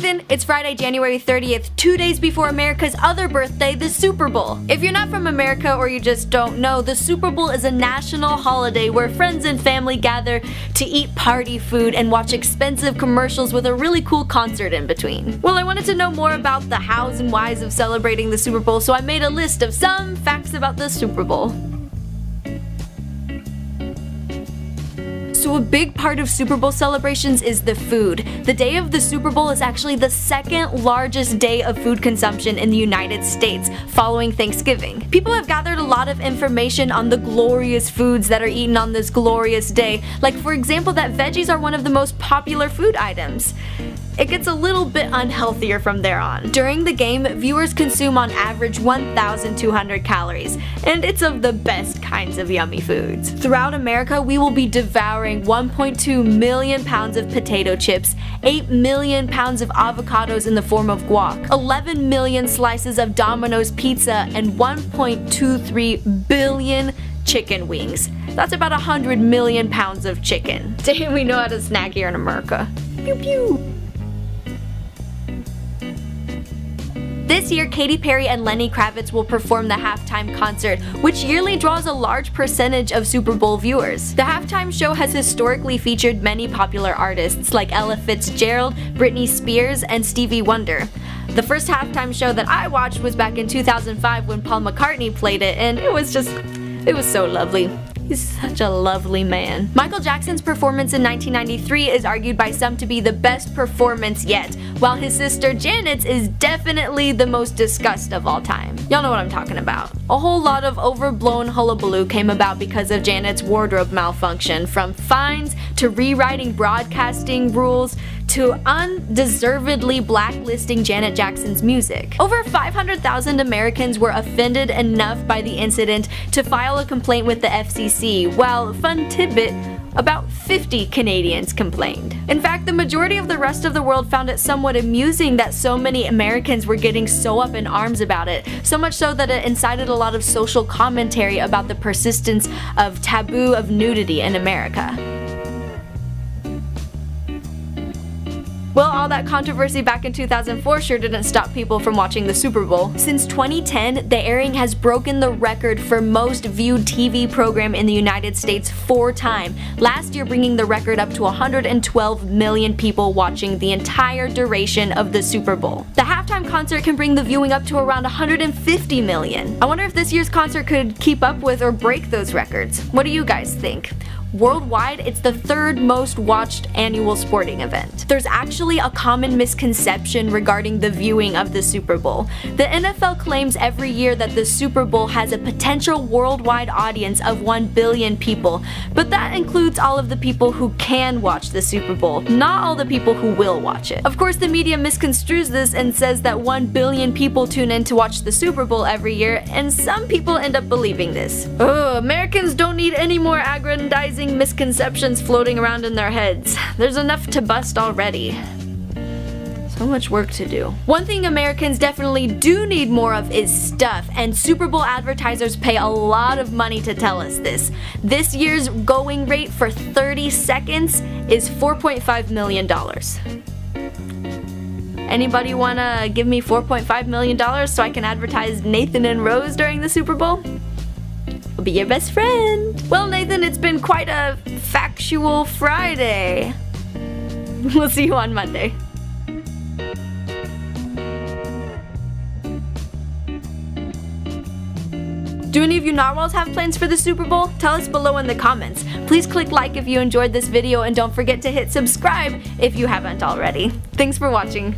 Nathan, it's Friday, January 30th, 2 days before America's other birthday, the Super Bowl. If you're not from America or you just don't know, the Super Bowl is a national holiday where friends and family gather to eat party food and watch expensive commercials with a really cool concert in between. Well, I wanted to know more about the hows and whys of celebrating the Super Bowl, so I made a list of some facts about the Super Bowl. So a big part of Super Bowl celebrations is the food. The day of the Super Bowl is actually the second largest day of food consumption in the United States, following Thanksgiving. People have gathered a lot of information on the glorious foods that are eaten on this glorious day, like for example that veggies are one of the most popular food items. It gets a little bit unhealthier from there on. During the game, viewers consume on average 1,200 calories, and it's of the best kinds of yummy foods. Throughout America, we will be devouring 1.2 million pounds of potato chips, 8 million pounds of avocados in the form of guac, 11 million slices of Domino's pizza, and 1.23 billion chicken wings. That's about 100 million pounds of chicken. Damn, we know how to snack here in America. Pew pew! This year, Katy Perry and Lenny Kravitz will perform the halftime concert, which yearly draws a large percentage of Super Bowl viewers. The halftime show has historically featured many popular artists like Ella Fitzgerald, Britney Spears, and Stevie Wonder. The first halftime show that I watched was back in 2005 when Paul McCartney played it, and it was so lovely. He's such a lovely man. Michael Jackson's performance in 1993 is argued by some to be the best performance yet, while his sister Janet's is definitely the most discussed of all time. Y'all know what I'm talking about. A whole lot of overblown hullabaloo came about because of Janet's wardrobe malfunction, from fines to rewriting broadcasting rules to undeservedly blacklisting Janet Jackson's music. Over 500,000 Americans were offended enough by the incident to file a complaint with the FCC, while, fun tidbit, about 50 Canadians complained. In fact, the majority of the rest of the world found it somewhat amusing that so many Americans were getting so up in arms about it, so much so that it incited a lot of social commentary about the persistence of taboo of nudity in America. Well, all that controversy back in 2004 sure didn't stop people from watching the Super Bowl. Since 2010, the airing has broken the record for most viewed TV program in the United States 4 times, last year bringing the record up to 112 million people watching the entire duration of the Super Bowl. The halftime concert can bring the viewing up to around 150 million. I wonder if this year's concert could keep up with or break those records. What do you guys think? Worldwide, it's the 3rd most watched annual sporting event. There's actually a common misconception regarding the viewing of the Super Bowl. The NFL claims every year that the Super Bowl has a potential worldwide audience of 1 billion people, but that includes all of the people who can watch the Super Bowl, not all the people who will watch it. Of course, the media misconstrues this and says that 1 billion people tune in to watch the Super Bowl every year, and some people end up believing this. Ugh, Americans don't need any more aggrandizing misconceptions floating around in their heads. There's enough to bust already. So much work to do. One thing Americans definitely do need more of is stuff, and Super Bowl advertisers pay a lot of money to tell us this. This year's going rate for 30 seconds is $4.5 million. Anybody wanna give me $4.5 million so I can advertise Nathan and Rose during the Super Bowl? I'll be your best friend. Well, Nathan, it's been quite a factual Friday. We'll see you on Monday. Do any of you narwhals have plans for the Super Bowl? Tell us below in the comments. Please click like if you enjoyed this video and don't forget to hit subscribe if you haven't already. Thanks for watching.